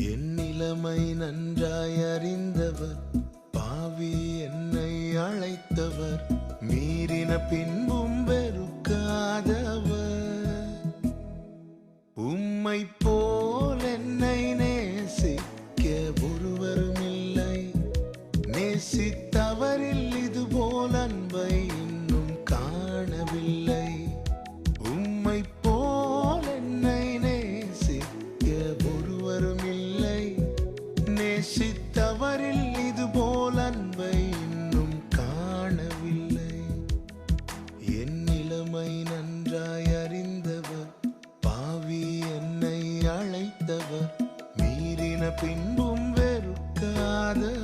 என் நிலைமை நன்றாய் அறிந்தவர், பாவி என்னை அழைத்தவர், மீறின பின்பும் வெறுக்காதவர். உம்மை போல் என்னை நேசிக்க ஒருவரும் இல்லை, நேசித்தவரில் இதுபோல் அன்பை இன்னும் காணவில்லை. உம்மை போல் என்னை நேசிக்க ஒருவரும் இல்லை, நேசித்தவரில் இதுபோல் அன்பை இன்னும் காணவில்லை. என் நிலைமை நன்றாய் அறிந்தவர், பாவி என்னை அழைத்தவர், மீறின பின்பும் வெறுக்காதவர்.